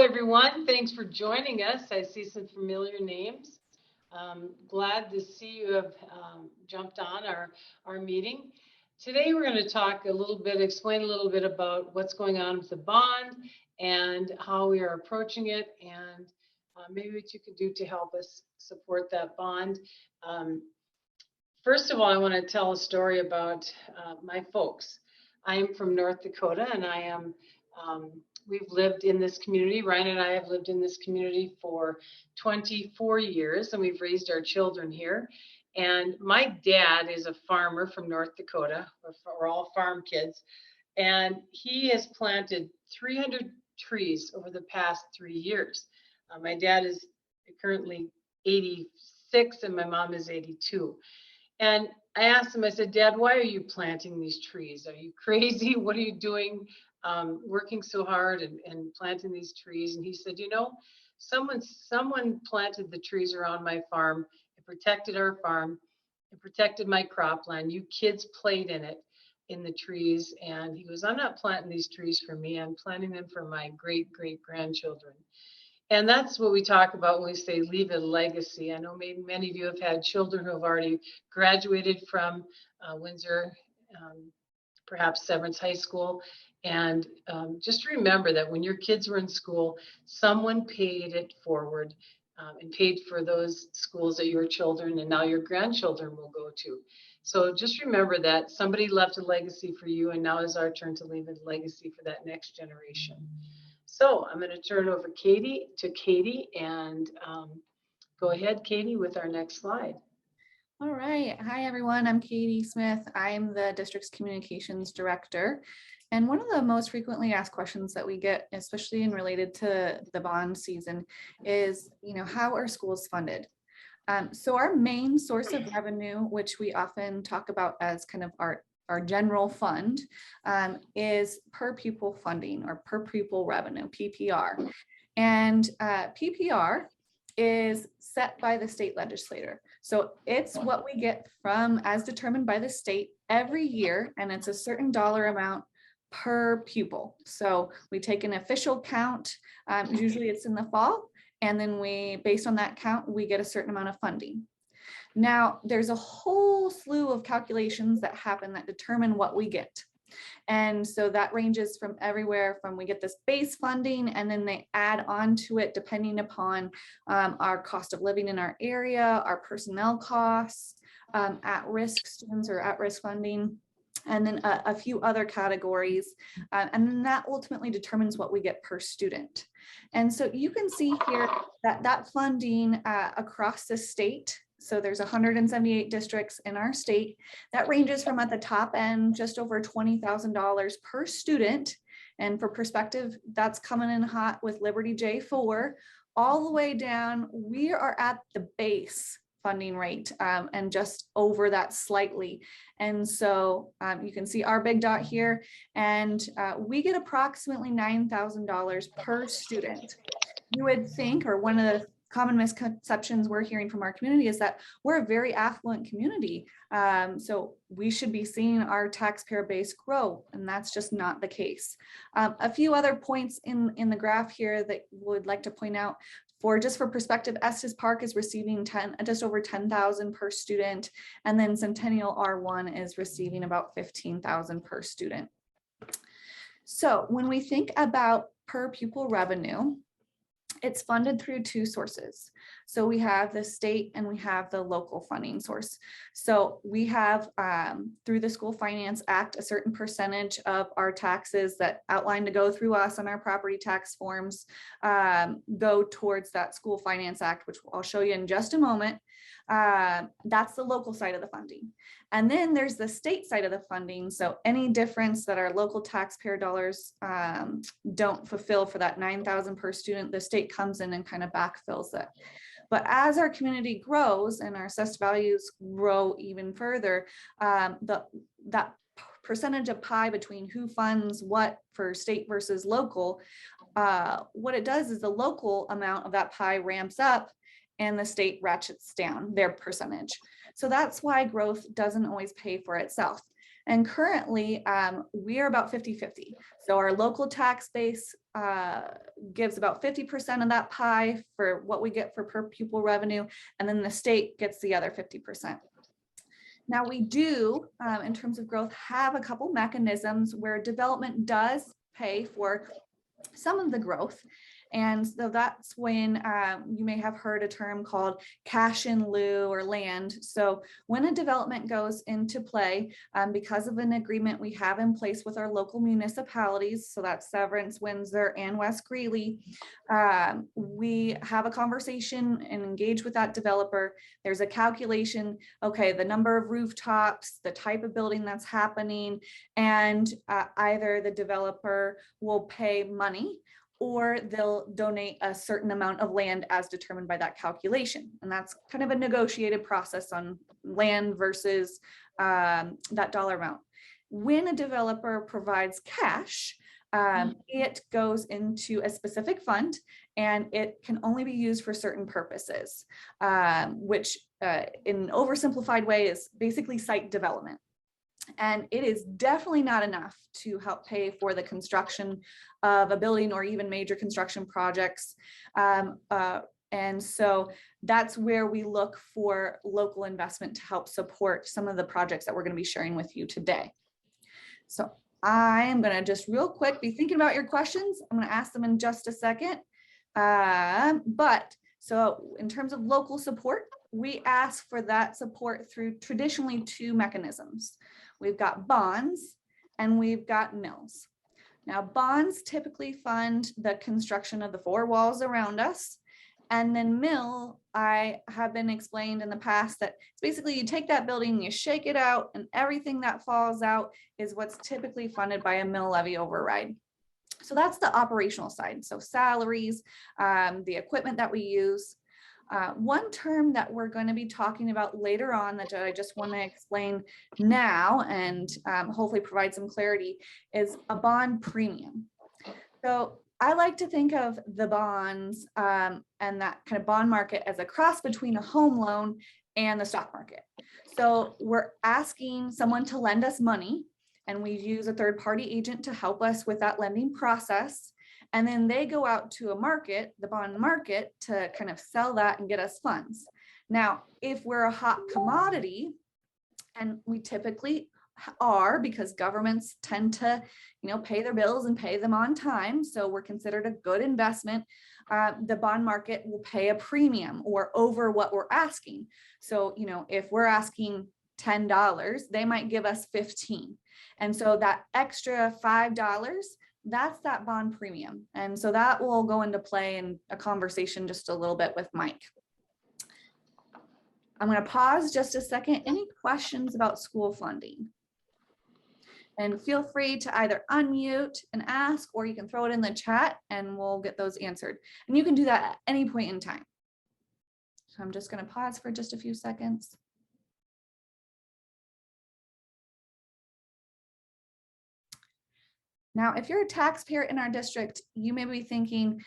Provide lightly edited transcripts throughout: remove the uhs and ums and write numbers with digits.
everyone. Thanks for joining us. I see some familiar names. Glad to see you have jumped on our meeting. Today we're going to talk a little bit, explain a little bit about what's going on with the bond and how we are approaching it, and maybe what you could do to help us support that bond. First of all, I want to tell a story about my folks. I am from North Dakota, and we've lived in this community. Ryan and I have lived in this community for 24 years, and we've raised our children here. And my dad is a farmer from North Dakota. We're all farm kids. And he has planted 300 trees over the past 3 years. My dad is currently 86 and my mom is 82. And I asked him, I said, Dad, why are you planting these trees? Are you crazy? What are you doing? Working so hard and planting these trees. And he said, you know, someone planted the trees around my farm. It protected our farm. It protected my cropland. You kids played in it, in the trees. And he goes, I'm not planting these trees for me. I'm planting them for my great grandchildren. And that's what we talk about when we say leave a legacy. I know maybe many of you have had children who have already graduated from WINDSOR, perhaps Severance High School. And just remember that when your kids were in school, someone paid it forward and paid for those schools that your children and now your grandchildren will go to. So just remember that somebody left a legacy for you, and now is our turn to leave a legacy for that next generation. So I'm going to turn over to Katie, and go ahead, Katie, with our next slide. All right. Hi, everyone. I'm Katie Smith. I'm the district's communications director. And one of the most frequently asked questions that we get, especially in related to the bond season, is, how are schools funded? So our main source of revenue, which we often talk about as kind of our general fund, is per pupil funding or per pupil revenue, PPR. And PPR is set by the state legislator. So it's what we get from, as determined by the state every year, and it's a certain dollar amount per pupil. So we take an official count, usually it's in the fall, and then based on that count, we get a certain amount of funding. Now, there's a whole slew of calculations that happen that determine what we get. And so that ranges from everywhere from we get this base funding, and then they add on to it depending upon our cost of living in our area, our personnel costs, at-risk students or at-risk funding, and then a few other categories. And then that ultimately determines what we get per student. And so you can see here that funding across the state. So there's 178 districts in our state. That ranges from at the top end, just over $20,000 per student. And for perspective, that's coming in hot with Liberty J4, all the way down. We are at the base funding rate and just over that slightly. And so you can see our big dot here, and we get approximately $9,000 per student. You would think, or one of the common misconceptions we're hearing from our community is that we're a very affluent community. So we should be seeing our taxpayer base grow, and that's just not the case. A few other points in the graph here that would like to point out. Just for perspective, Estes Park is receiving just over 10,000 per student, and then Centennial R1 is receiving about 15,000 per student. So when we think about per pupil revenue, it's funded through two sources. So we have the state and we have the local funding source. So we have through the School Finance Act, a certain percentage of our taxes that outline to go through us on our property tax forms go towards that School Finance Act, which I'll show you in just a moment. That's the local side of the funding. And then there's the state side of the funding. So any difference that our local taxpayer dollars don't fulfill for that 9,000 per student, the state comes in and kind of backfills it. But as our community grows and our assessed values grow even further, that percentage of pie between who funds what for state versus local, what it does is the local amount of that pie ramps up and the state ratchets down their percentage. So that's why growth doesn't always pay for itself. And currently we are about 50-50. So our local tax base gives about 50% of that pie for what we get for per pupil revenue, and then the state gets the other 50%. Now we do, in terms of growth, have a couple mechanisms where development does pay for some of the growth. And so that's when you may have heard a term called cash in lieu or land. So when a development goes into play, because of an agreement we have in place with our local municipalities, so that's Severance, Windsor, and West Greeley, we have a conversation and engage with that developer. There's a calculation, okay, the number of rooftops, the type of building that's happening, and either the developer will pay money or they'll donate a certain amount of land as determined by that calculation. And that's kind of a negotiated process on land versus that dollar amount. When a developer provides cash, it goes into a specific fund and it can only be used for certain purposes, which in an oversimplified way is basically site development. And it is definitely not enough to help pay for the construction of a building or even major construction projects. And so that's where we look for local investment to help support some of the projects that we're going to be sharing with you today. So I am going to just real quick be thinking about your questions. I'm going to ask them in just a second. So in terms of local support, we ask for that support through traditionally two mechanisms. We've got bonds and we've got mills. Now, bonds typically fund the construction of the four walls around us. And then mill, I have been explained in the past that it's basically you take that building, you shake it out, and everything that falls out is what's typically funded by a mill levy override. So that's the operational side. So salaries, the equipment that we use. One term that we're going to be talking about later on that I just want to explain now and hopefully provide some clarity is a bond premium. So I like to think of the bonds and that kind of bond market as a cross between a home loan and the stock market. So we're asking someone to lend us money and we use a third-party agent to help us with that lending process. And then they go out to a market, the bond market, to kind of sell that and get us funds. Now, if we're a hot commodity, and we typically are because governments tend to, pay their bills and pay them on time, so we're considered a good investment, the bond market will pay a premium or over what we're asking. So, if we're asking $10, they might give us $15. And so that extra $5, that's that bond premium. And so that will go into play in a conversation just a little bit with Mike. I'm going to pause just a second. Any questions about school funding? And feel free to either unmute and ask, or you can throw it in the chat and we'll get those answered. And you can do that at any point in time. So I'm just going to pause for just a few seconds. Now, if you're a taxpayer in our district, you may be thinking,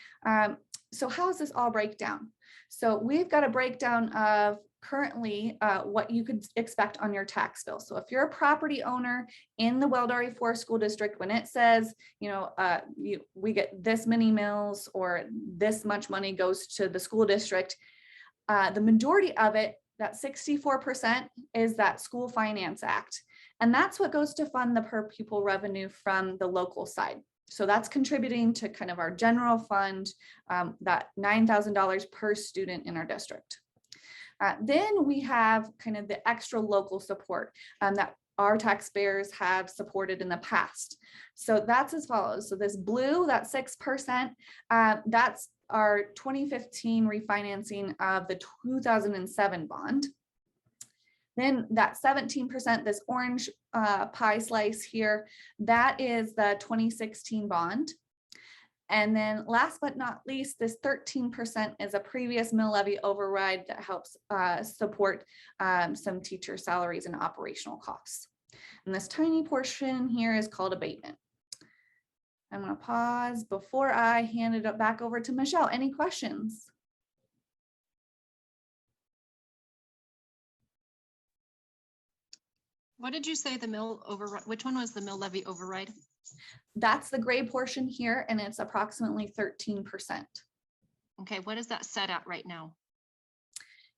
so how does this all break down? So we've got a breakdown of currently what you could expect on your tax bill. So if you're a property owner in the Welldari 4 school district, when it says, we get this many mills or this much money goes to the school district, the majority of it, that 64%, is that School Finance Act. And that's what goes to fund the per pupil revenue from the local side. So that's contributing to kind of our general fund, that $9,000 per student in our district. Then we have kind of the extra local support that our taxpayers have supported in the past. So that's as follows. So this blue, that 6%, that's our 2015 refinancing of the 2007 bond. Then that 17%, this orange pie slice here, that is the 2016 bond. And then last but not least, this 13% is a previous mill levy override that helps support some teacher salaries and operational costs. And this tiny portion here is called abatement. I'm going to pause before I hand it back over to Michelle. Any questions? What did you say the mill override? Which one was the mill levy override? That's the gray portion here, and it's approximately 13%. Okay, what is that set at right now?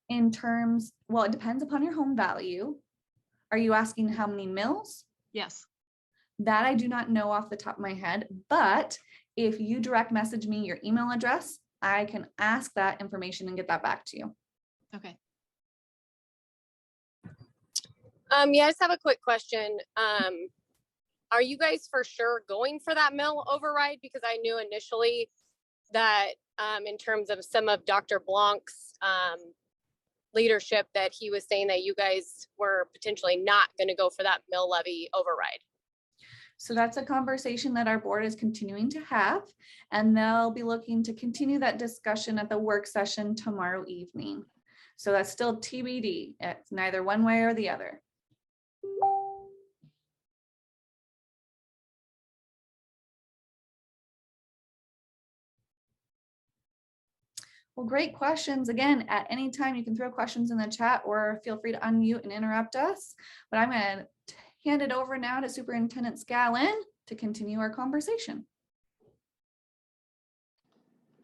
In terms, well, it depends upon your home value. Are you asking how many mills? Yes. That I do not know off the top of my head, but if you direct message me your email address, I can ask that information and get that back to you. Okay. Yeah, I just have a quick question. Are you guys for sure going for that mill override? Because I knew initially that in terms of some of Dr. Blanc's leadership, that he was saying that you guys were potentially not going to go for that mill levy override. So that's a conversation that our board is continuing to have, and they'll be looking to continue that discussion at the work session tomorrow evening. So that's still TBD. It's neither one way or the other. Well, great questions. Again, at any time you can throw questions in the chat or feel free to unmute and interrupt us. But I'm going to hand it over now to Superintendent Scallon to continue our conversation.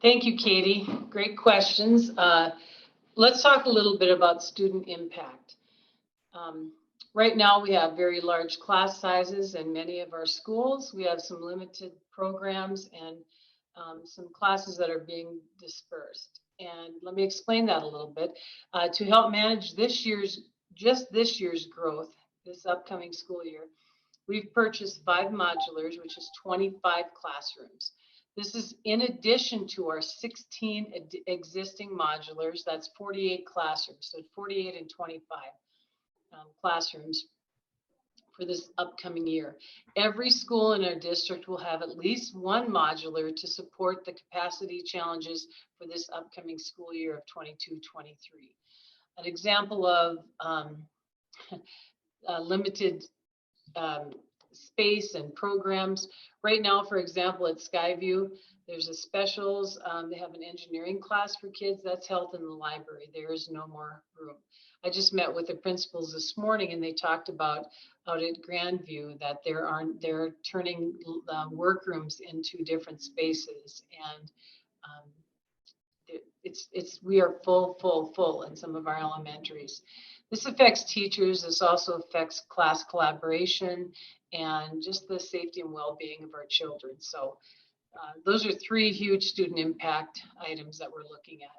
Thank you, Katie. Great questions. Let's talk a little bit about student impact. Right now, we have very large class sizes in many of our schools. We have some limited programs and some classes that are being dispersed. And let me explain that a little bit. To help manage this year's growth, this upcoming school year, we've purchased 5 modulars, which is 25 classrooms. This is in addition to our 16 existing modulars. That's 48 classrooms, so 48 and 25 classrooms for this upcoming year. Every school in our district will have at least one modular to support the capacity challenges for this upcoming school year of 22-23. An example of limited space and programs. Right now, for example, at Skyview, there's a specials. They have an engineering class for kids that's held in the library. There is no more room. I just met with the principals this morning, and they talked about out at Grandview that they're turning workrooms into different spaces, and we are full in some of our elementaries. This affects teachers. This also affects class collaboration and just the safety and well-being of our children. So those are 3 huge student impact items that we're looking at.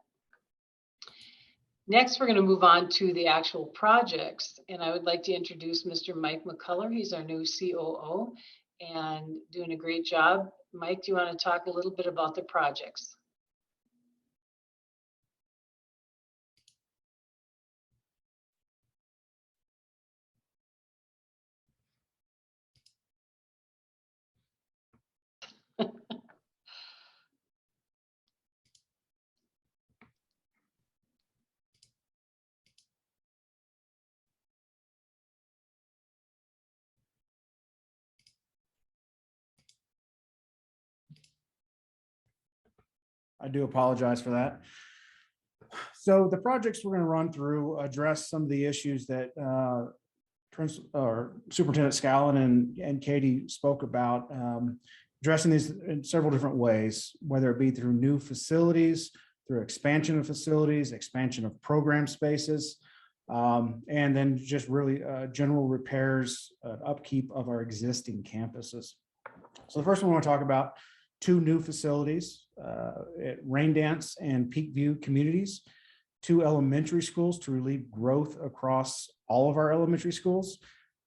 Next, we're going to move on to the actual projects, and I would like to introduce Mr. Mike McCullough. He's our new COO and doing a great job. Mike, do you want to talk a little bit about the projects? I do apologize for that. So the projects we're going to run through address some of the issues that Superintendent Scallon and Katie spoke about, addressing these in several different ways, whether it be through new facilities, through expansion of facilities, expansion of program spaces, and then just really general repairs, upkeep of our existing campuses. So the first one I want to talk about, 2 new facilities at Rain Dance and Peak View communities, 2 elementary schools to relieve growth across all of our elementary schools.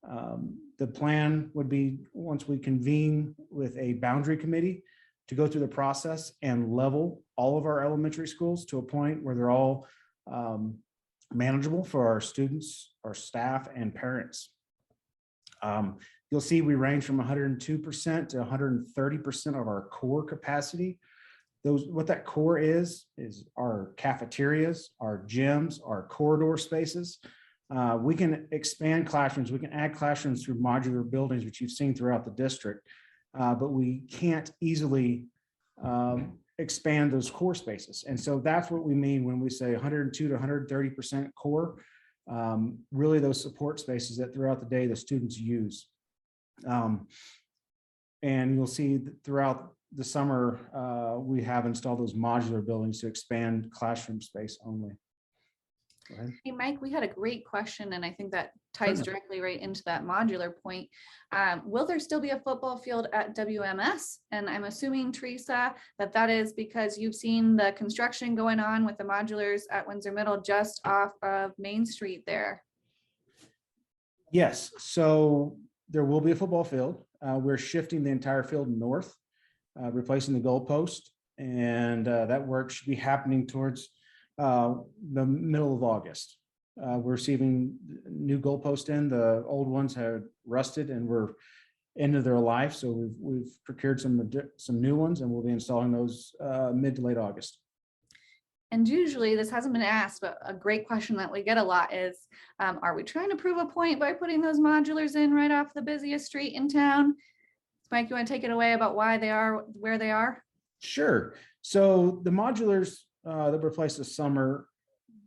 The plan would be, once we convene with a boundary committee, to go through the process and level all of our elementary schools to a point where they're all manageable for our students, our staff, and parents. You'll see we range from 102% to 130% of our core capacity. What that core is our cafeterias, our gyms, our corridor spaces. We can expand classrooms. We can add classrooms through modular buildings, which you've seen throughout the district, but we can't easily expand those core spaces. And so that's what we mean when we say 102 to 130% core, really those support spaces that throughout the day the students use. And you'll see that throughout the summer, we have installed those modular buildings to expand classroom space only. Go ahead. Hey, Mike, we had a great question, and I think that ties Certainly. directly right into that modular point. Will there still be a football field at WMS? And I'm assuming, Teresa, that that is because you've seen the construction going on with the modulars at Windsor Middle just off of Main Street there. Yes, so there will be a football field. We're shifting the entire field north, replacing the goalpost, and that work should be happening towards the middle of August. We're receiving new goalposts in. The old ones had rusted and were into their life, so we've procured some new ones, and we'll be installing those mid to late August. And usually this hasn't been asked, but a great question that we get a lot is, are we trying to prove a point by putting those modulars in right off the busiest street in town? Mike, you want to take it away about why they are where they are? Sure. So the modulars that were placed this summer,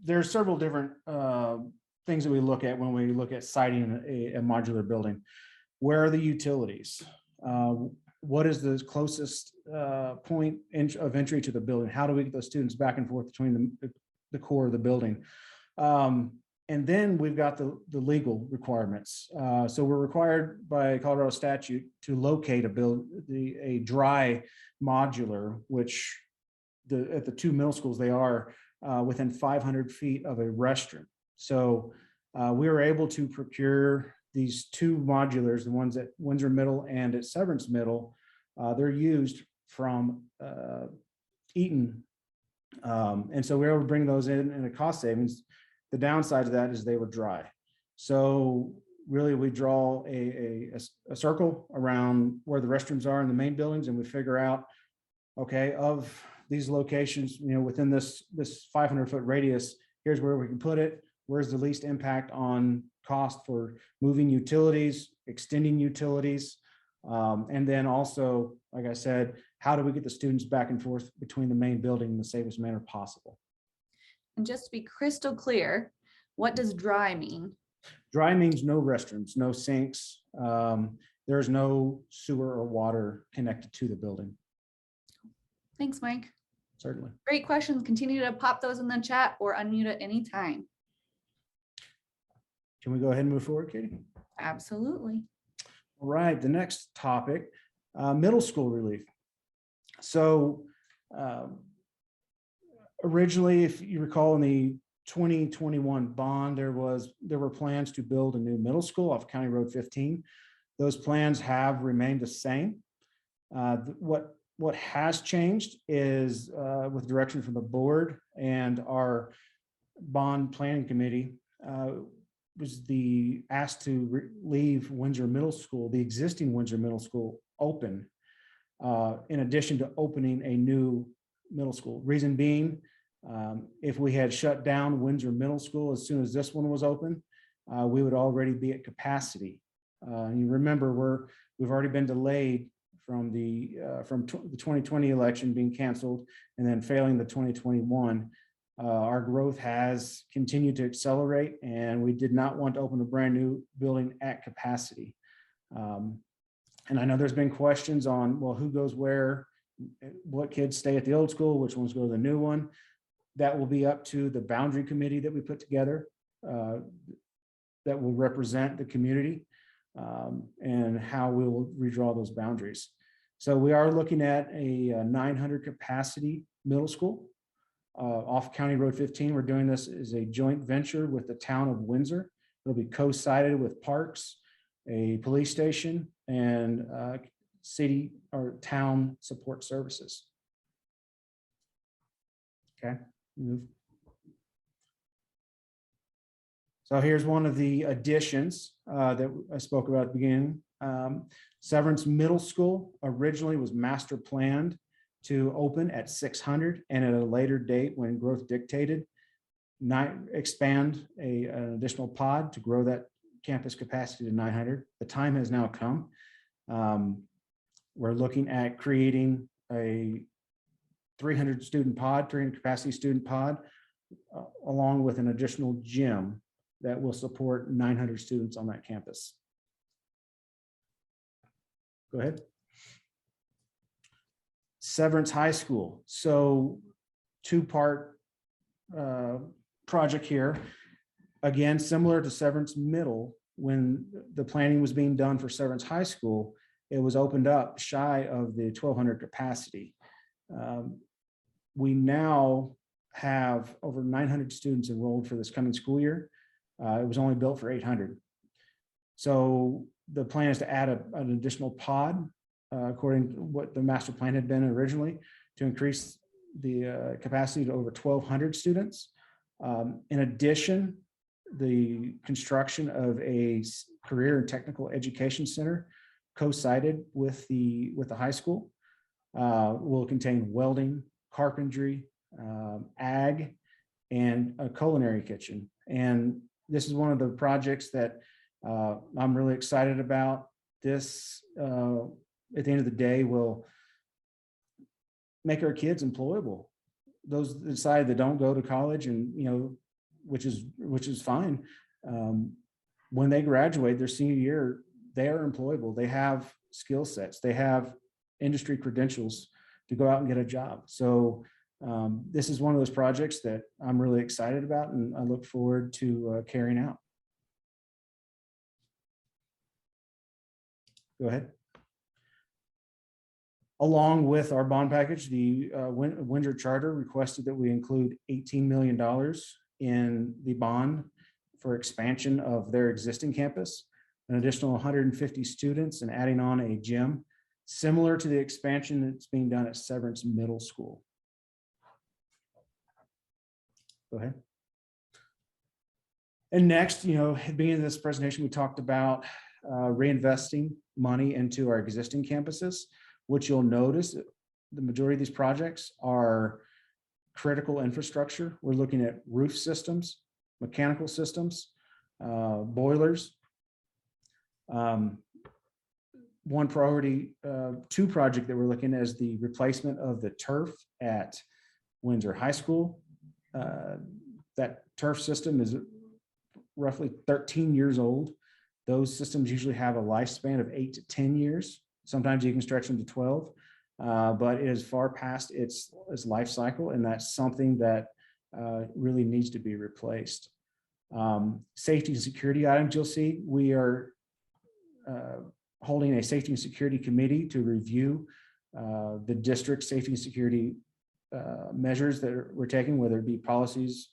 there are several different things that we look at when we look at siting a modular building. Where are the utilities? What is the closest point of entry to the building? How do we get those students back and forth between the core of the building? And then we've got the legal requirements. So we're required by Colorado statute to locate a dry modular, which at the two middle schools, they are within 500 feet of a restroom. So we were able to procure these two modulars, the ones at Windsor Middle and at Severance Middle. They're used from Eaton. And so we were able to bring those in a cost savings. The downside of that is they were dry. So really we draw a circle around where the restrooms are in the main buildings, and we figure out, okay, of these locations, within this 500-foot radius, here's where we can put it. Where's the least impact on cost for moving utilities, extending utilities, and then also, like I said, how do we get the students back and forth between the main building in the safest manner possible? And just to be crystal clear, what does dry mean? Dry means no restrooms, no sinks. There's no sewer or water connected to the building. Thanks, Mike. Certainly. Great questions. Continue to pop those in the chat or unmute at any time. Can we go ahead and move forward, Katie? Absolutely. All right, the next topic, middle school relief. So originally, if you recall, in the 2021 bond, there were plans to build a new middle school off County Road 15. Those plans have remained the same. What has changed is with direction from the board and our bond planning committee was asked to leave Windsor Middle School, the existing Windsor Middle School, open in addition to opening a new middle school. Reason being, if we had shut down Windsor Middle School as soon as this one was open, we would already be at capacity. You remember we've already been delayed from the 2020 election being canceled and then failing the 2021. Our growth has continued to accelerate, and we did not want to open a brand new building at capacity. And I know there's been questions on, well, who goes where, what kids stay at the old school, which ones go to the new one. That will be up to the boundary committee that we put together that will represent the community and how we will redraw those boundaries. So we are looking at a 900 capacity middle school off County Road 15. We're doing this as a joint venture with the town of Windsor. It'll be co-sided with parks, a police station, and city or town support services. Okay, move. So here's one of the additions that I spoke about at the beginning. Severance Middle School originally was master planned to open at 600, and at a later date when growth dictated, expand an additional pod to grow that campus capacity to 900. The time has now come. We're looking at creating a 300 capacity student pod, along with an additional gym that will support 900 students on that campus. Go ahead. Severance High School. So two-part project here. Again, similar to Severance Middle, when the planning was being done for Severance High School, it was opened up shy of the 1,200 capacity. We now have over 900 students enrolled for this coming school year. It was only built for 800. So the plan is to add an additional pod, according to what the master plan had been originally, to increase the capacity to over 1,200 students. In addition, the construction of a career and technical education center co-sited with the high school will contain welding, carpentry, ag, and a culinary kitchen. And this is one of the projects that I'm really excited about. This, at the end of the day, will make our kids employable. Those that decide that don't go to college, and which is fine. When they graduate their senior year, they are employable. They have skill sets. They have industry credentials to go out and get a job. So this is one of those projects that I'm really excited about, and I look forward to carrying out. Go ahead. Along with our bond package, the WINDSOR Charter requested that we include $18 million in the bond for expansion of their existing campus, an additional 150 students, and adding on a gym, similar to the expansion that's being done at Severance Middle School. Go ahead. And next, at the beginning of this presentation, we talked about reinvesting money into our existing campuses, which you'll notice the majority of these projects are critical infrastructure. We're looking at roof systems, mechanical systems, boilers. One priority, two project that we're looking at is the replacement of the turf at WINDSOR High School. That turf system is roughly 13 years old. Those systems usually have a lifespan of 8 to 10 years. Sometimes you can stretch them to 12, but it is far past its life cycle, and that's something that really needs to be replaced. Safety and security items, you'll see, we are holding a safety and security committee to review the district safety and security measures that we're taking, whether it be policies,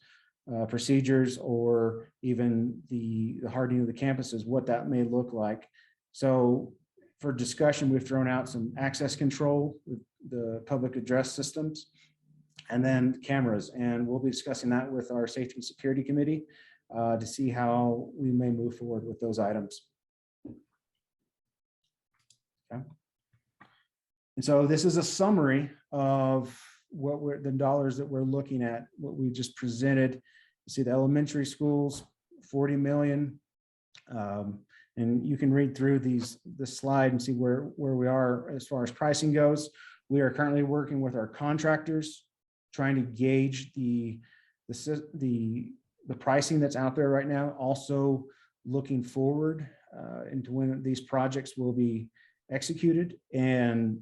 procedures, or even the hardening of the campuses, what that may look like. So for discussion, we've thrown out some access control with the public address systems, and then cameras. And we'll be discussing that with our safety and security committee to see how we may move forward with those items. Okay. And so this is a summary of what the dollars that we're looking at, what we just presented. You see the elementary schools, 40 million. And you can read through this slide and see where we are as far as pricing goes. We are currently working with our contractors, trying to gauge the pricing that's out there right now. Also looking forward into when these projects will be executed, and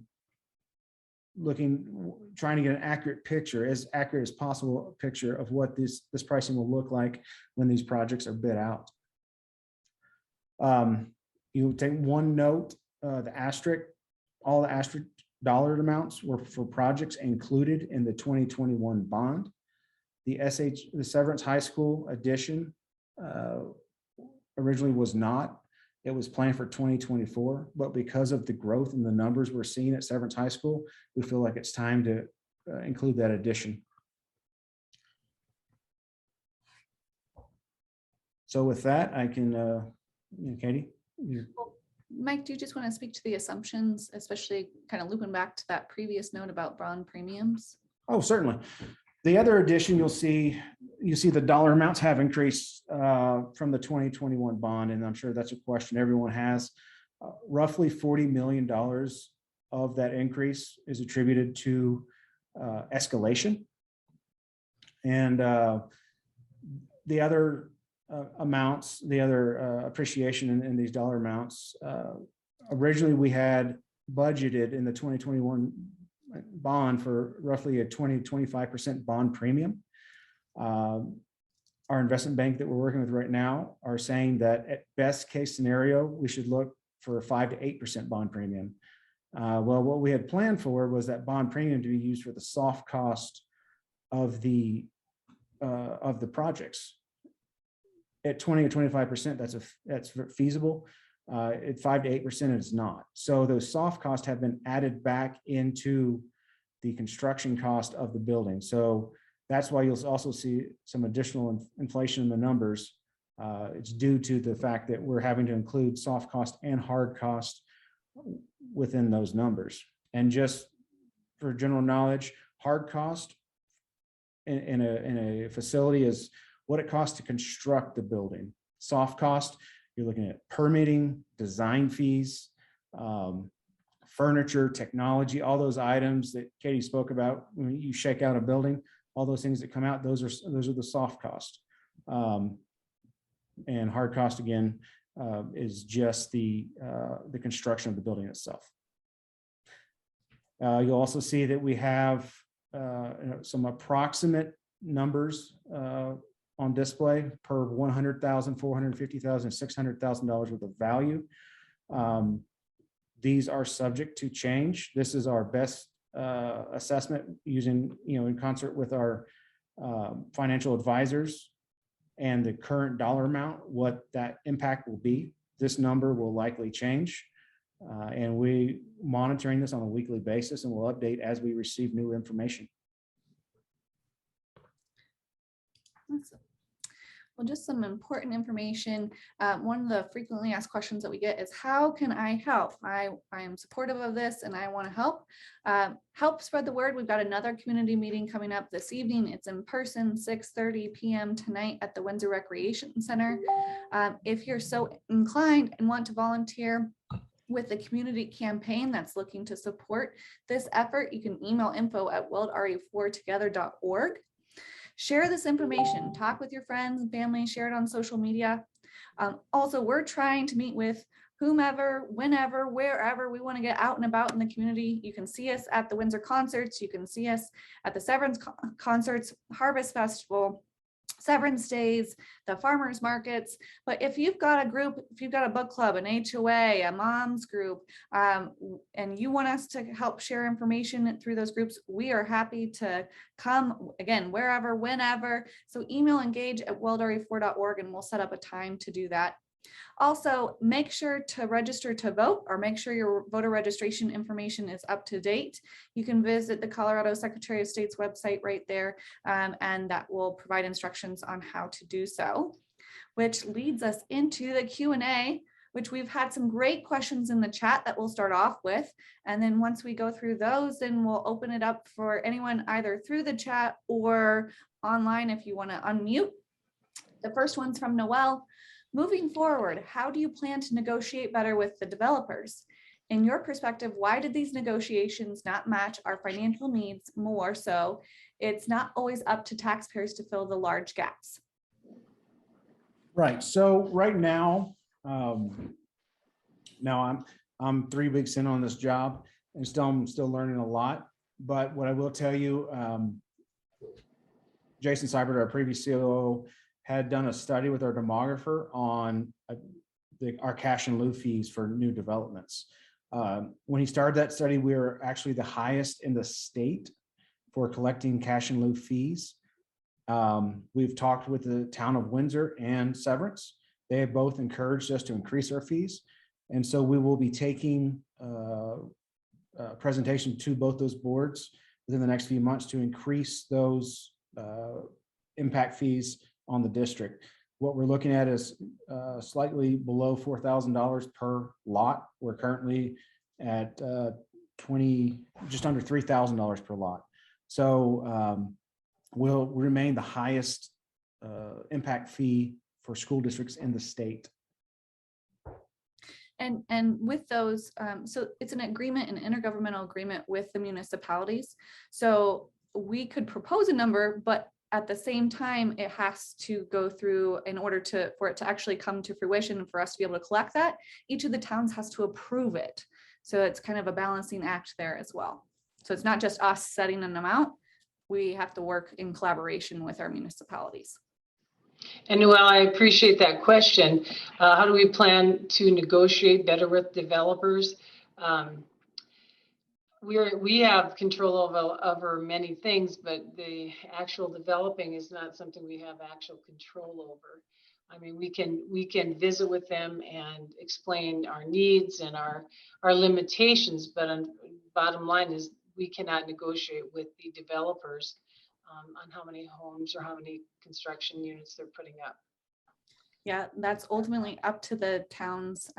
trying to get an accurate picture, as accurate as possible, picture of what this pricing will look like when these projects are bid out. You take one note, the asterisk, all the asterisk dollar amounts were for projects included in the 2021 bond. The Severance High School addition originally was not. It was planned for 2024, but because of the growth in the numbers we're seeing at Severance High School, we feel like it's time to include that addition. So with that, I can, Katie. Mike, do you just want to speak to the assumptions, especially kind of looping back to that previous note about bond premiums? Oh, certainly. The other addition you see the dollar amounts have increased from the 2021 bond, and I'm sure that's a question everyone has. Roughly $40 million of that increase is attributed to escalation. And the other amounts, the other appreciation in these dollar amounts, originally we had budgeted in the 2021 bond for roughly a 20-25% bond premium. Our investment bank that we're working with right now are saying that at best case scenario, we should look for a 5 to 8% bond premium. Well, what we had planned for was that bond premium to be used for the soft cost of the projects. At 20 or 25%, that's feasible. At 5 to 8%, it's not. So those soft costs have been added back into the construction cost of the building. So that's why you'll also see some additional inflation in the numbers. It's due to the fact that we're having to include soft cost and hard cost within those numbers. And just for general knowledge, hard cost in a facility is what it costs to construct the building. Soft cost, you're looking at permitting, design fees, furniture, technology, all those items that Katie spoke about when you shake out a building. All those things that come out, those are the soft cost. And hard cost again is just the construction of the building itself. You'll also see that we have some approximate numbers on display per $100,000, $450,000, $600,000 worth of value. These are subject to change. This is our best assessment using, in concert with our financial advisors and the current dollar amount, what that impact will be. This number will likely change. And we monitoring this on a weekly basis, and we'll update as we receive new information. Awesome. Well, just some important information. One of the frequently asked questions that we get is, how can I help? I am supportive of this and I want to help. Help spread the word. We've got another community meeting coming up this evening. It's in person, 6:30 p.m. tonight at the Windsor Recreation Center. If you're so inclined and want to volunteer with the community campaign that's looking to support this effort, you can email info@wildre4together.org. Share this information, talk with your friends and family, share it on social media. Also, we're trying to meet with whomever, whenever, wherever we want to get out and about in the community. You can see us at the Windsor concerts. You can see us at the Severance concerts, Harvest Festival, Severance Days, the farmers markets. But if you've got a group, if you've got a book club, an HOA, a mom's group, and you want us to help share information through those groups, we are happy to come, again, wherever, whenever. So email engage@wildre4.org and we'll set up a time to do that. Also, make sure to register to vote, or make sure your voter registration information is up to date. You can visit the Colorado Secretary of State's website right there, and that will provide instructions on how to do so, which leads us into the Q&A, which we've had some great questions in the chat that we'll start off with. And then once we go through those, then we'll open it up for anyone either through the chat or online if you want to unmute. The first one's from Noel. Moving forward, how do you plan to negotiate better with the developers? In your perspective, why did these negotiations not match our financial needs more so? It's not always up to taxpayers to fill the large gaps. Right. So right now, I'm 3 weeks in on this job and I'm still learning a lot. But what I will tell you, Jason Seibert, our previous COO, had done a study with our demographer on our cash and lieu fees for new developments. When he started that study, we were actually the highest in the state for collecting cash and lieu fees. We've talked with the town of Windsor and Severance. They have both encouraged us to increase our fees. And so we will be taking a presentation to both those boards within the next few months to increase those impact fees on the district. What we're looking at is slightly below $4,000 per lot. We're currently at just under $3,000 per lot. So will remain the highest impact fee for school districts in the state. And with those, so it's an agreement, an intergovernmental agreement with the municipalities. So we could propose a number, but at the same time, it has to go through, in order for it to actually come to fruition and for us to be able to collect that, each of the towns has to approve it. So it's kind of a balancing act there as well. So it's not just us setting an amount. We have to work in collaboration with our municipalities. And while I appreciate that question, how do we plan to negotiate better with developers? We have control over many things, but the actual developing is not something we have actual control over. I mean, we can visit with them and explain our needs and our limitations, but bottom line is we cannot negotiate with the developers on how many homes or how many construction units they're putting up. Yeah, that's ultimately up to the town's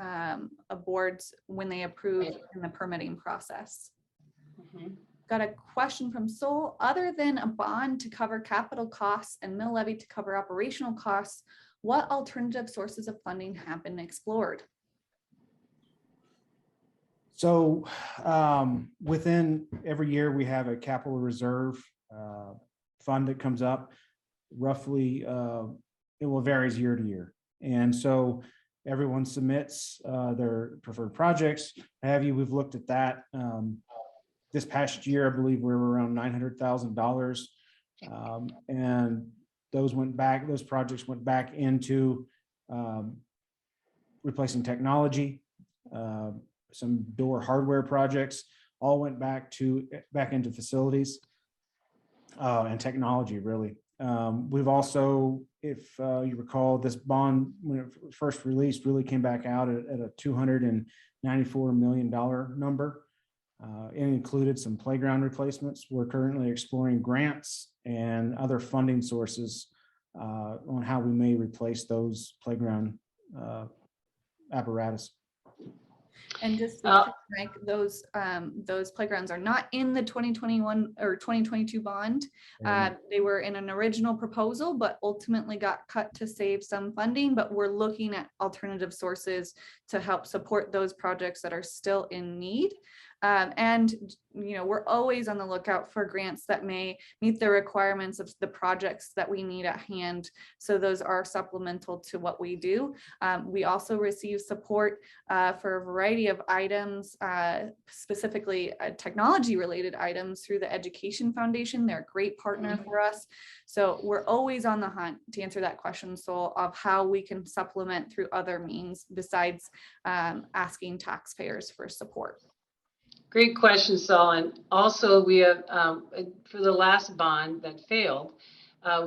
boards when they approve in the permitting process. Mhm. Got a question from Sol. Other than a bond to cover capital costs and mill levy to cover operational costs, what alternative sources of funding have been explored? So within every year, we have a capital reserve fund that comes up. Roughly, it will varies year to year. And so everyone submits their preferred projects. Have you? We've looked at that. This past year, I believe we were around $900,000. And those projects went back into replacing technology, some door hardware projects, all went back into facilities and technology, really. We've also, if you recall, this bond, when it was first released, really came back out at a $294 million number. It included some playground replacements. We're currently exploring grants and other funding sources on how we may replace those playground apparatus. And just like those playgrounds are not in the 2021 or 2022 bond. They were in an original proposal, but ultimately got cut to save some funding. But we're looking at alternative sources to help support those projects that are still in need. And we're always on the lookout for grants that may meet the requirements of the projects that we need at hand. So those are supplemental to what we do. We also receive support for a variety of items, specifically technology related items through the Education Foundation. They're a great partner for us. So we're always on the hunt to answer that question, Sol, of how we can supplement through other means besides asking taxpayers for support. Great question, Saul. And also we have, for the last bond that failed,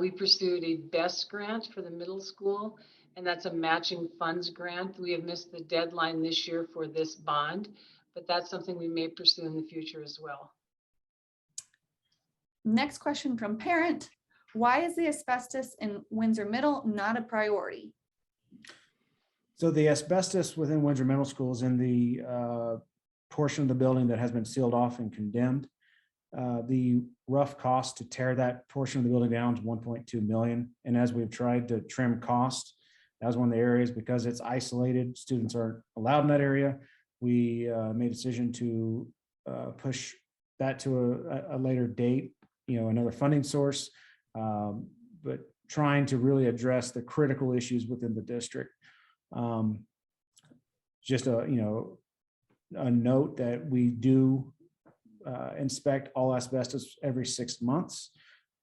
we pursued a BEST grant for the middle school, and that's a matching funds grant. We have missed the deadline this year for this bond, but that's something we may pursue in the future as well. Next question from parent. Why is the asbestos in Windsor Middle not a priority? So the asbestos within Windsor Middle School is in the portion of the building that has been sealed off and condemned. The rough cost to tear that portion of the building down is $1.2 million. And as we've tried to trim costs, that was one of the areas, because it's isolated, students aren't allowed in that area. We made a decision to push that to a later date, another funding source, but trying to really address the critical issues within the district. Just a note that we do inspect all asbestos every 6 months.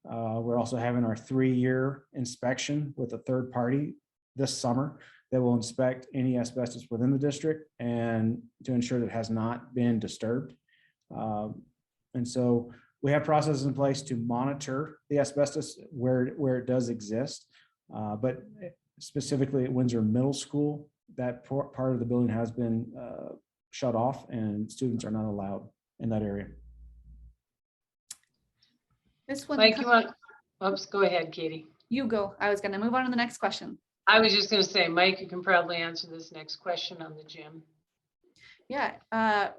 We're also having our 3-year inspection with a third party this summer that will inspect any asbestos within the district and to ensure that it has not been disturbed. And so we have processes in place to monitor the asbestos where it does exist. But specifically at Windsor Middle School, that part of the building has been shut off and students are not allowed in that area. This one, Mike, oops, go ahead, Katie. you go. I was going to move on to the next question. I was just going to say, Mike, you can probably answer this next question on the gym. Yeah,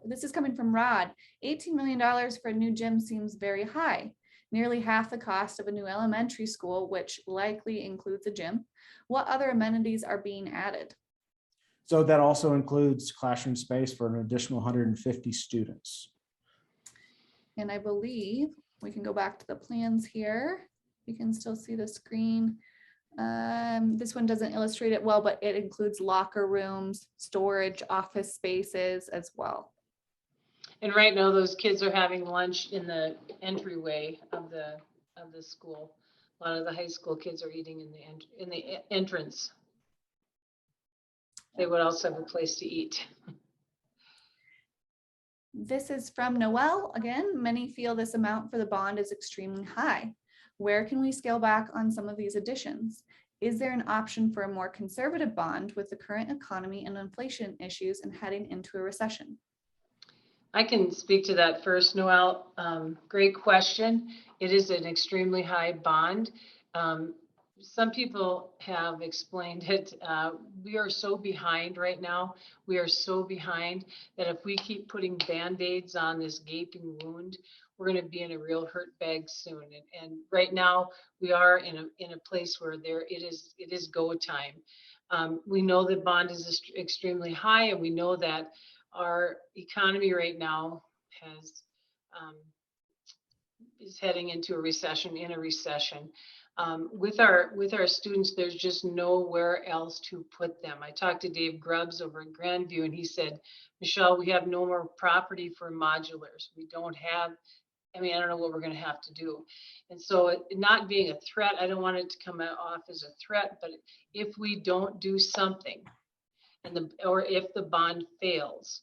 this is coming from Rod. $18 million for a new gym seems very high. Nearly half the cost of a new elementary school, which likely includes a gym. What other amenities are being added? So that also includes classroom space for an additional 150 students. And I believe we can go back to the plans here. You can still see the screen. This one doesn't illustrate it well, but it includes locker rooms, storage, office spaces as well. And right now, those kids are having lunch in the entryway of the school. A lot of the high school kids are eating in the entrance. They would also have a place to eat. This is from Noel. Again, many feel this amount for the bond is extremely high. Where can we scale back on some of these additions? Is there an option for a more conservative bond with the current economy and inflation issues and heading into a recession? I can speak to that first, Noel. Great question. It is an extremely high bond. Some people have explained it. We are so behind right now. We are so behind that if we keep putting Band-Aids on this gaping wound, we're going to be in a real hurt bag soon. And right now we are in a place where it is go time. We know that bond is extremely high, and we know that our economy right now is heading into a recession, with our students, there's just nowhere else to put them. I talked to Dave Grubbs over in Grandview, and he said, Michelle, we have no more property for modulars. We don't have, I mean, I don't know what we're going to have to do. And so not being a threat, I don't want it to come off as a threat, but if we don't do something, or if the bond fails,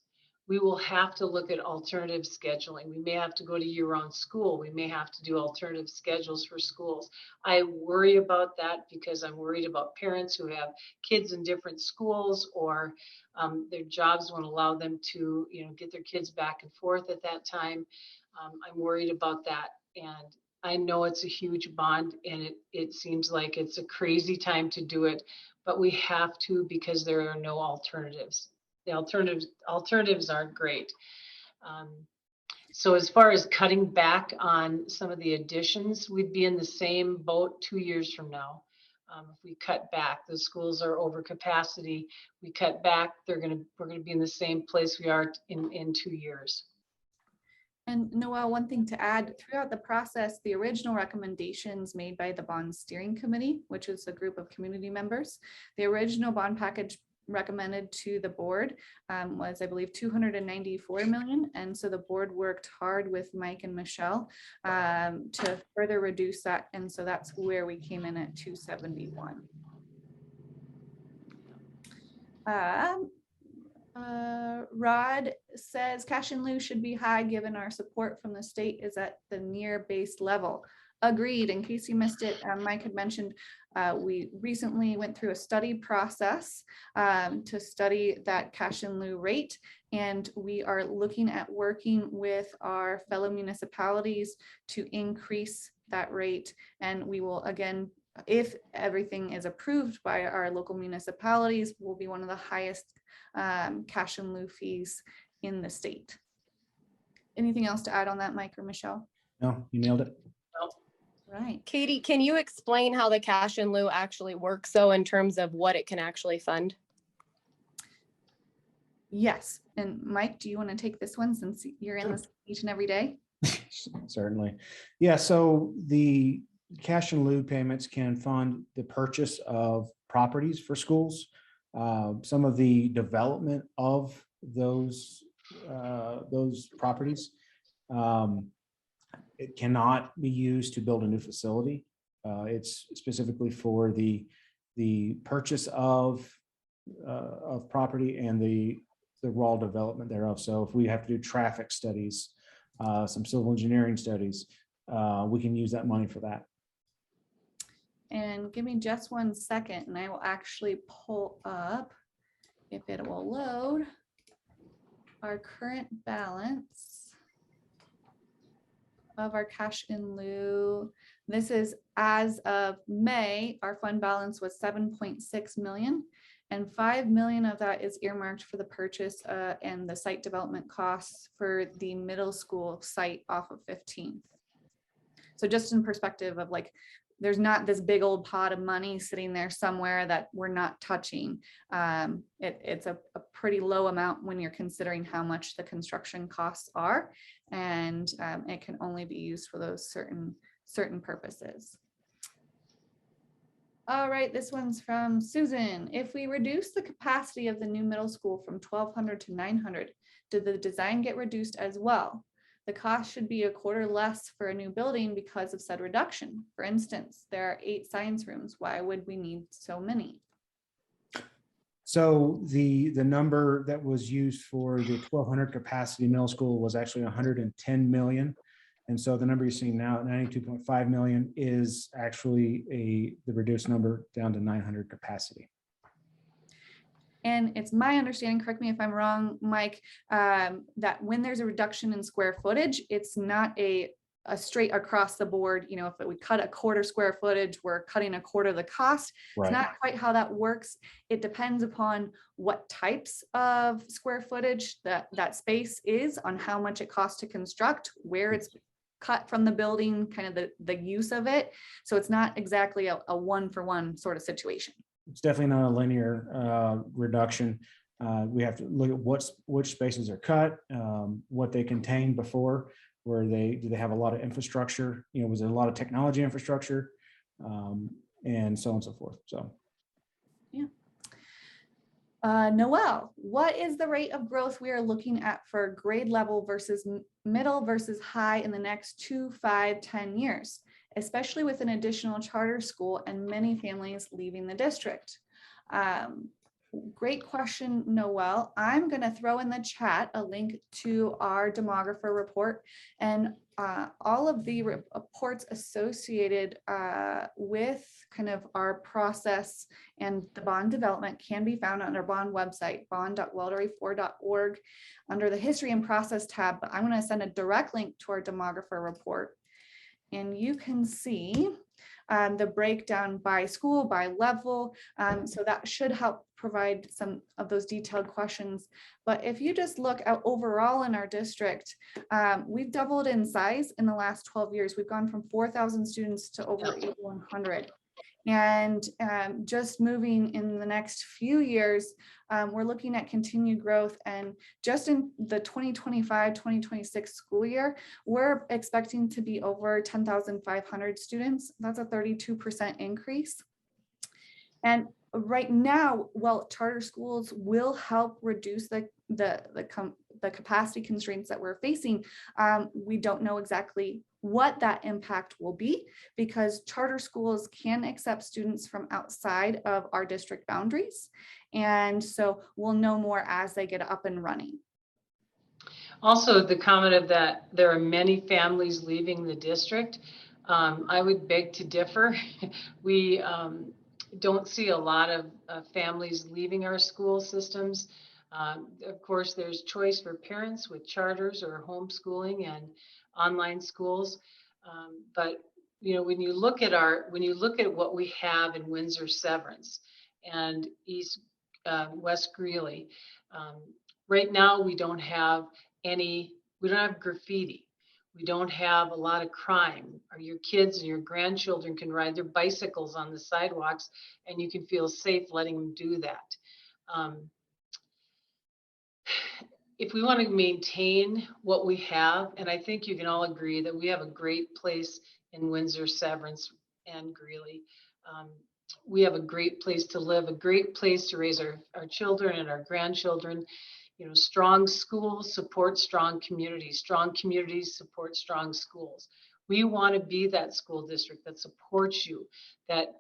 we will have to look at alternative scheduling. We may have to go to year-round school. We may have to do alternative schedules for schools. I worry about that because I'm worried about parents who have kids in different schools, or their jobs won't allow them to, get their kids back and forth at that time. I'm worried about that. And I know it's a huge bond, and it seems like it's a crazy time to do it, but we have to because there are no alternatives. The alternatives aren't great. So as far as cutting back on some of the additions, we'd be in the same boat 2 years from now. If we cut back, the schools are over capacity. We cut back, we're gonna be in the same place we are in 2 years. And Noel, one thing to add, throughout the process, the original recommendations made by the Bond Steering Committee, which is a group of community members, the original bond package recommended to the board was, I believe, 294 million. And so the board worked hard with Mike and Michelle to further reduce that. And so that's where we came in at 271. Rod says cash in lieu should be high given our support from the state is at the near base level. Agreed. In case you missed it, Mike had mentioned we recently went through a study process to study that cash in lieu rate, and we are looking at working with our fellow municipalities to increase that rate. And we will, again, if everything is approved by our local municipalities, will be one of the highest cash in lieu fees in the state. Anything else to add on that, Mike or Michelle? No, you nailed it. Right. Katie, can you explain how the cash in lieu actually works, though, in terms of what it can actually fund? Yes. And Mike, do you want to take this one since you're in this each and every day? Certainly. Yeah, so the cash in lieu payments can fund the purchase of properties for schools, some of the development of those properties. It cannot be used to build a new facility. It's specifically for the purchase of property and the raw development thereof. So if we have to do traffic studies, some civil engineering studies, we can use that money for that. And give me just 1 second and I will actually pull up, if it will load, our current balance of our cash in lieu. This is as of May, our fund balance was 7.6 million, and 5 million of that is earmarked for the purchase and the site development costs for the middle school site off of 15th. So just in perspective of like, there's not this big old pot of money sitting there somewhere that we're not touching. It's a pretty low amount when you're considering how much the construction costs are, and it can only be used for those certain purposes. All right, this one's from Susan. If we reduce the capacity of the new middle school from 1,200 to 900, Did the design get reduced as well? The cost should be a quarter less for a new building because of said reduction. For instance, there are 8 science rooms. Why would we need so many? So the number that was used for the 1,200 capacity middle school was actually 110 million. And so the number you're seeing now at 92.5 million is actually the reduced number down to 900 capacity. And it's my understanding, correct me if I'm wrong, Mike, that when there's a reduction in square footage, it's not a straight across the board. You know, if we cut a quarter square footage, we're cutting a quarter of the cost. Right. It's not quite how that works. It depends upon what types of square footage that space is, on how much it costs to construct, where it's cut from the building, kind of the use of it. So it's not exactly a 1-for-1 sort of situation. It's definitely not a linear reduction. We have to look at which spaces are cut, what they contained before. Do they have a lot of infrastructure? You know, was there a lot of technology infrastructure, and so on and so forth. So, yeah. Noelle, what is the rate of growth we are looking at for grade level versus middle versus high in the next 2, 5, 10 years, especially with an additional charter school and many families leaving the district? Great question, Noelle. I'm going to throw in the chat a link to our demographer report, and all of the reports associated with kind of our process and the bond development can be found on our bond website, bond.wellderry4.org, under the history and process tab. But I'm going to send a direct link to our demographer report, and you can see the breakdown by school, by level. So that should help provide some of those detailed questions. But if you just look at overall in our district, we've doubled in size in the last 12 years. We've gone from 4,000 students to over 8,100. And just moving in the next few years, we're looking at continued growth. And just in the 2025-2026 school year, we're expecting to be over 10,500 students. That's a 32% increase. And right now, while charter schools will help reduce the capacity constraints that we're facing, we don't know exactly what that impact will be, because charter schools can accept students from outside of our district boundaries. And so we'll know more as they get up and running. Also, the comment of that there are many families leaving the district, I would beg to differ. We don't see a lot of families leaving our school systems. Of course, there's choice for parents with charters or homeschooling and online schools. But you know, when you look at what we have in Windsor Severance and West Greeley, right now we don't have graffiti. We don't have a lot of crime. Or your kids and your grandchildren can ride their bicycles on the sidewalks, and you can feel safe letting them do that. If we want to maintain what we have, and I think you can all agree that we have a great place in Windsor, Severance, and Greeley. We have a great place to live, a great place to raise our children and our grandchildren. You know, strong schools support strong communities support strong schools. We want to be that school district that supports you, that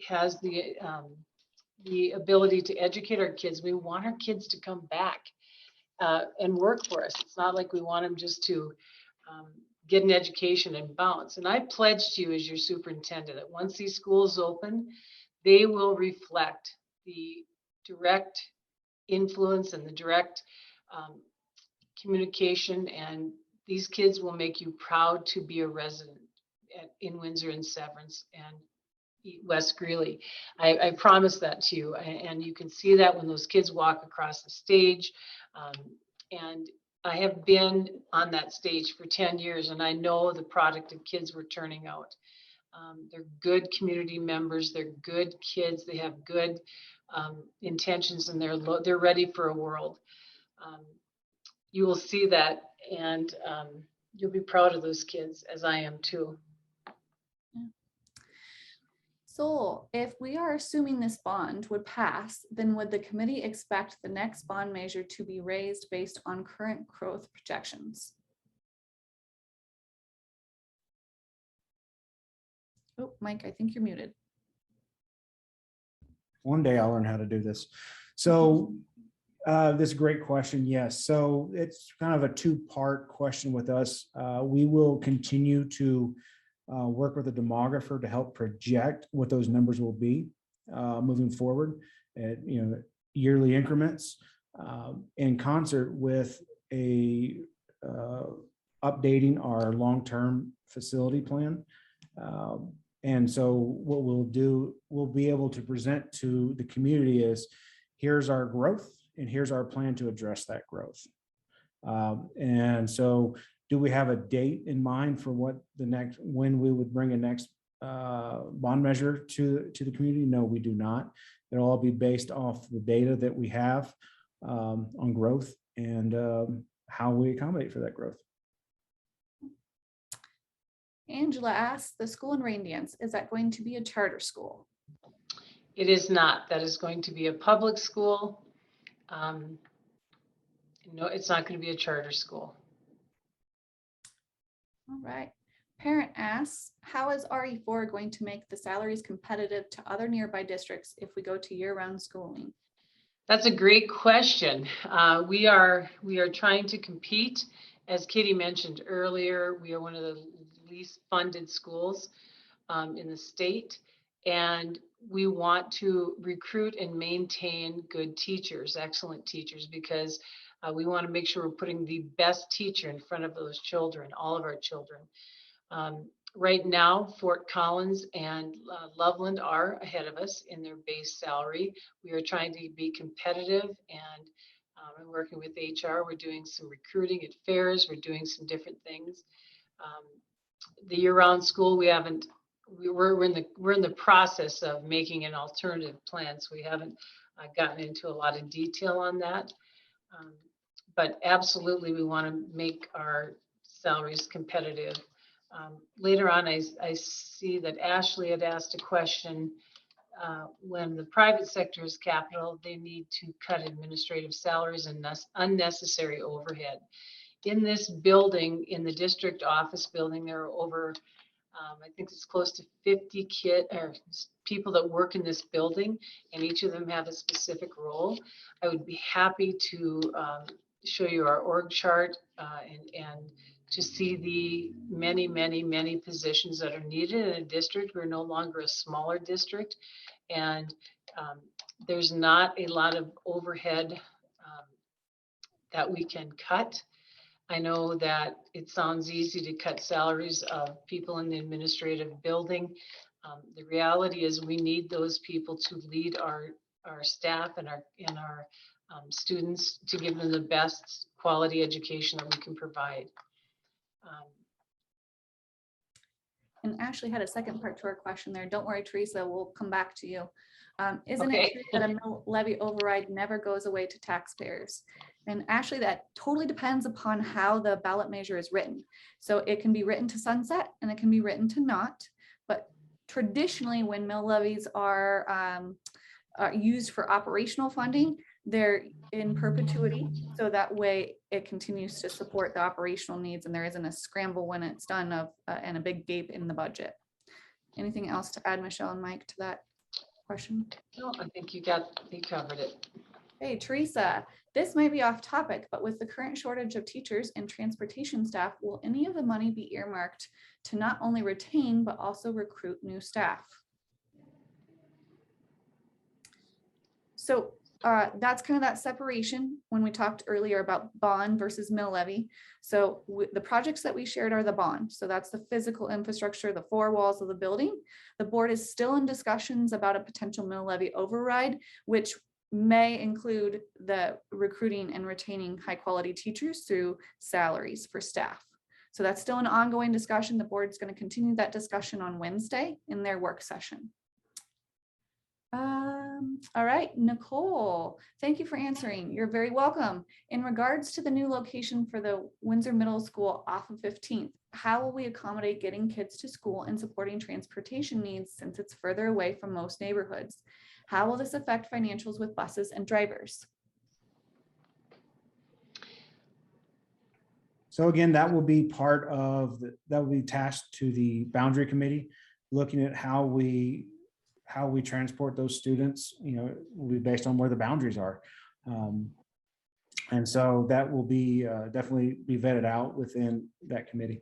has the ability to educate our kids. We want our kids to come back and work for us. It's not like we want them just to get an education and bounce. And I pledge to you as your superintendent that once these schools open, they will reflect the direct influence and the direct communication, and these kids will make you proud to be a resident in Windsor and Severance and West Greeley. I promise that to you, and you can see that when those kids walk across the stage. And I have been on that stage for 10 years, and I know the product of kids we're turning out. They're good community members. They're good kids. They have good intentions, and they're ready for a world. You will see that, and you'll be proud of those kids, as I am too. So if we are assuming this bond would pass, then would the committee expect the next bond measure to be raised based on current growth projections? Oh, Mike, I think you're muted. One day I'll learn how to do this. So this is a great question. Yes. So it's kind of a two-part question with us. We will continue to work with a demographer to help project what those numbers will be moving forward at yearly increments in concert with updating our long-term facility plan. And so what we'll do, we'll be able to present to the community is, here's our growth and here's our plan to address that growth. And so do we have a date in mind for when we would bring a next bond measure to the community? No, we do not. It'll all be based off the data that we have on growth and how we accommodate for that growth. Angela asks, the school in Rain Dance, is that going to be a charter school? It is not. That is going to be a public school. No, it's not going to be a charter school. All right. Parent asks, how is RE4 going to make the salaries competitive to other nearby districts if we go to year-round schooling? That's a great question. We are trying to compete. As Katie mentioned earlier, we are one of the least funded schools in the state, and we want to recruit and maintain good teachers, excellent teachers, because we want to make sure we're putting the best teacher in front of those children, all of our children. Right now, Fort Collins and Loveland are ahead of us in their base salary. We are trying to be competitive, and I'm working with HR. We're doing some recruiting at fairs. We're doing some different things. The year-round school, we're in the process of making an alternative plan, so we haven't gotten into a lot of detail on that. But absolutely, we want to make our salaries competitive. Later on, I see that Ashley had asked a question. When the private sector is capital, they need to cut administrative salaries and unnecessary overhead. In this building, in the district office building, there are over, I think it's close to 50 people that work in this building, and each of them have a specific role. I would be happy to show you our org chart and to see the many positions that are needed in a district. We're no longer a smaller district, and there's not a lot of overhead that we can cut. I know that it sounds easy to cut salaries of people in the administrative building. The reality is we need those people to lead our staff and our students, to give them the best quality education that we can provide. And Ashley had a second part to our question there. Don't worry, Teresa, we'll come back to you. Isn't Okay. it true that a mill levy override never goes away to taxpayers? And Ashley, that totally depends upon how the ballot measure is written. So it can be written to sunset and it can be written to not. But traditionally, when mill levies are used for operational funding, they're in perpetuity. So that way it continues to support the operational needs and there isn't a scramble when it's done and a big gape in the budget. Anything else to add, Michelle and Mike, to that question? No, I think you covered it. Hey, Teresa, this might be off topic, but with the current shortage of teachers and transportation staff, will any of the money be earmarked to not only retain, but also recruit new staff? So that's kind of that separation when we talked earlier about bond versus mill levy. So the projects that we shared are the bond. So that's the physical infrastructure, the four walls of the building. The board is still in discussions about a potential mill levy override, which may include the recruiting and retaining high quality teachers through salaries for staff. So that's still an ongoing discussion. The board is going to continue that discussion on Wednesday in their work session. All right, Nicole, thank you for answering. You're very welcome. In regards to the new location for the Windsor Middle School off of 15th, how will we accommodate getting kids to school and supporting transportation needs since it's further away from most neighborhoods? How will this affect financials with buses and drivers? So again, that will be part of that will be tasked to the boundary committee, looking at how we transport those students. Will be based on where the boundaries are. And so that will be definitely be vetted out within that committee.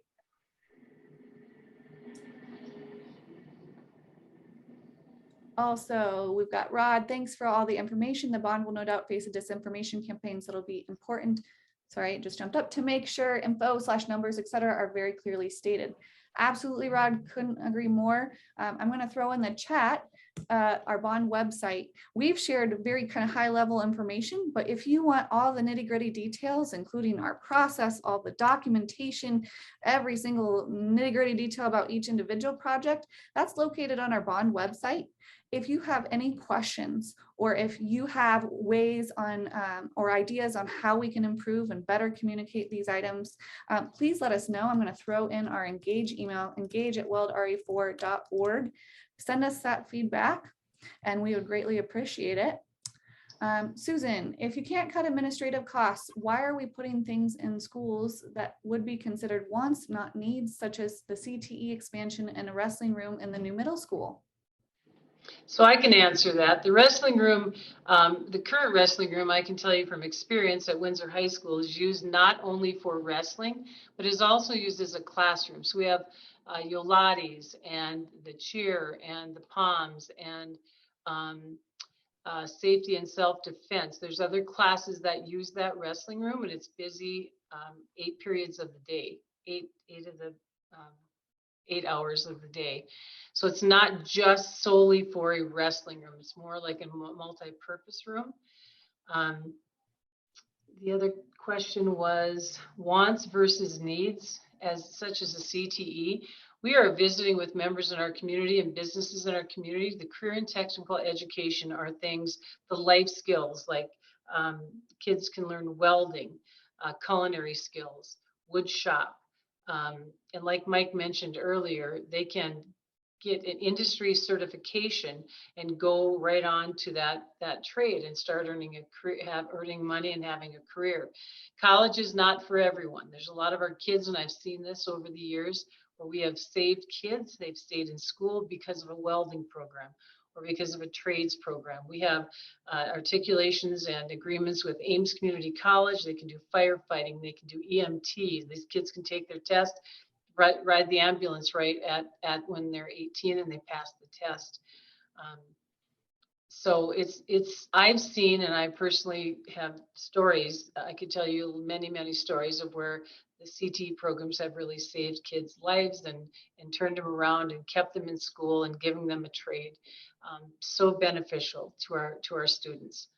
Also, we've got Rod. Thanks for all the information. The bond will no doubt face a disinformation campaign, so it'll be important. Sorry, it just jumped up to make sure info/numbers, et cetera, are very clearly stated. Absolutely, Rod. Couldn't agree more. I'm going to throw in the chat our bond website. We've shared very kind of high level information, but if you want all the nitty gritty details, including our process, all the documentation, every single nitty gritty detail about each individual project, that's located on our bond website. If you have any questions, or if you have ways on or ideas on how we can improve and better communicate these items, please let us know. I'm going to throw in our engage email, engage@weldre4.org. Send us that feedback and we would greatly appreciate it. Susan, if you can't cut administrative costs, why are we putting things in schools that would be considered wants, not needs, such as the CTE expansion and a wrestling room in the new middle school? So I can answer that. The wrestling room, the current wrestling room, I can tell you from experience at Windsor High School, is used not only for wrestling, but is also used as a classroom. So we have Yolates and the cheer and the POMs and safety and self-defense. There's other classes that use that wrestling room, and it's busy 8 periods of the day, 8 hours of the day. So it's not just solely for a wrestling room. It's more like a multi-purpose room. The other question was wants versus needs, such as a CTE. We are visiting with members in our community and businesses in our community. The career and technical education are things, the life skills, like kids can learn welding, culinary skills, wood shop. And like Mike mentioned earlier, they can get an industry certification and go right on to that trade and start earning money and having a career. College is not for everyone. There's a lot of our kids, and I've seen this over the years, where we have saved kids. They've stayed in school because of a welding program or because of a trades program. We have articulations and agreements with Ames Community College. They can do firefighting. They can do EMT. These kids can take their test, ride the ambulance right at when they're 18 and they pass the test. So I've seen, and I personally have stories. I could tell you many stories of where the CTE programs have really saved kids' lives and turned them around and kept them in school and giving them a trade. So beneficial to our students.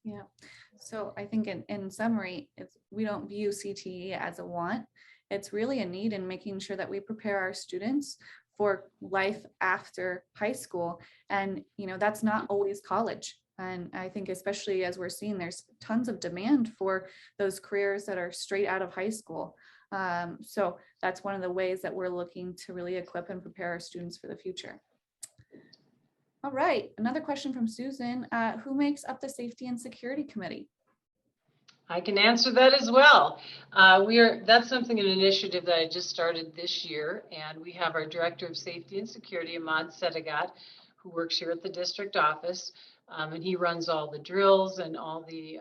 Yeah. So I think in summary, we don't view CTE as a want. It's really a need in making sure that we prepare our students for life after high school. And, that's not always college. And I think especially as we're seeing, there's tons of demand for those careers that are straight out of high school. So that's one of the ways that we're looking to really equip and prepare our students for the future. All right, another question from Susan. Who makes up the Safety and Security Committee? I can answer that as well. That's an initiative that I just started this year, and we have our Director of Safety and Security, Ahmad Sedigat, who works here at the district office, and he runs all the drills and all the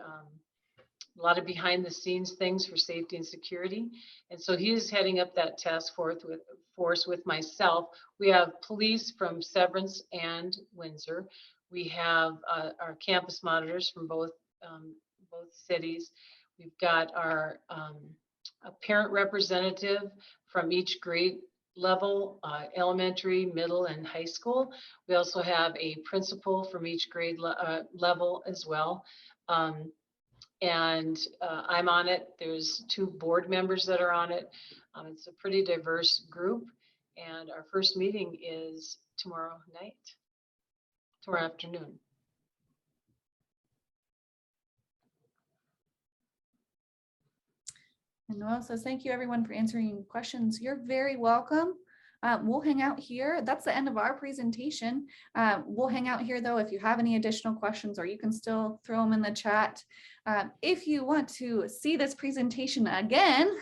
a lot of behind the scenes things for safety and security. And so he is heading up that task force with myself. We have police from Severance and Windsor. We have our campus monitors from both cities. We've got our a parent representative from each grade level, elementary, middle, and high school. We also have a principal from each grade level as well. And I'm on it. There's 2 board members that are on it. It's a pretty diverse group. And our first meeting is tomorrow afternoon. And Noel says, thank you everyone for answering questions. You're very welcome. We'll hang out here. That's the end of our presentation. We'll hang out here though if you have any additional questions, or you can still throw them in the chat. If you want to see this presentation again,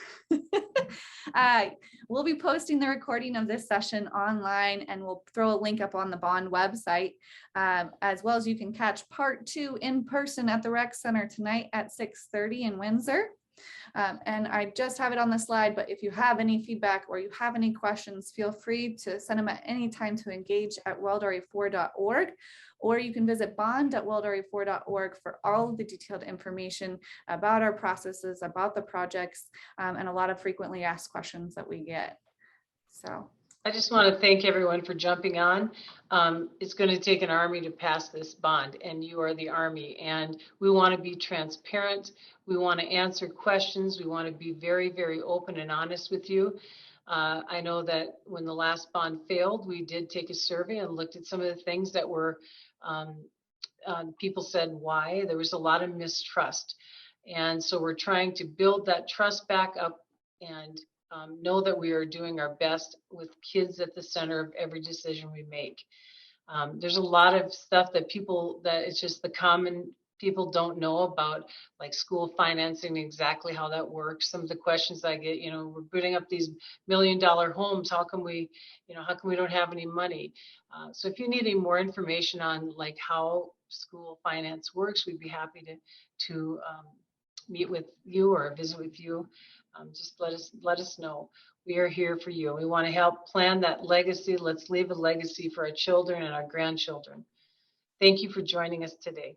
we'll be posting the recording of this session online, and we'll throw a link up on the bond website, as well as you can catch part 2 in person at the Rec Center tonight at 6:30 in Windsor. And I just have it on the slide, but if you have any feedback or you have any questions, feel free to send them at any time to engage@welldory4.org, or you can visit bond.welldory4.org for all of the detailed information about our processes, about the projects, and a lot of frequently asked questions that we get. So. I just want to thank everyone for jumping on. It's going to take an army to pass this bond, and you are the army. And we want to be transparent. We want to answer questions. We want to be very, very open and honest with you. I know that when the last bond failed, we did take a survey and looked at some of the things that were, people said why. There was a lot of mistrust. And so we're trying to build that trust back up and know that we are doing our best with kids at the center of every decision we make. There's a lot of stuff that it's just the common people don't know about, like school financing, exactly how that works. Some of the questions I get, we're putting up these $1 million homes. How come we don't have any money? So if you need any more information on like how school finance works, we'd be happy to meet with you or visit with you. Just let us know. We are here for you. We want to help plan that legacy. Let's leave a legacy for our children and our grandchildren. Thank you for joining us today.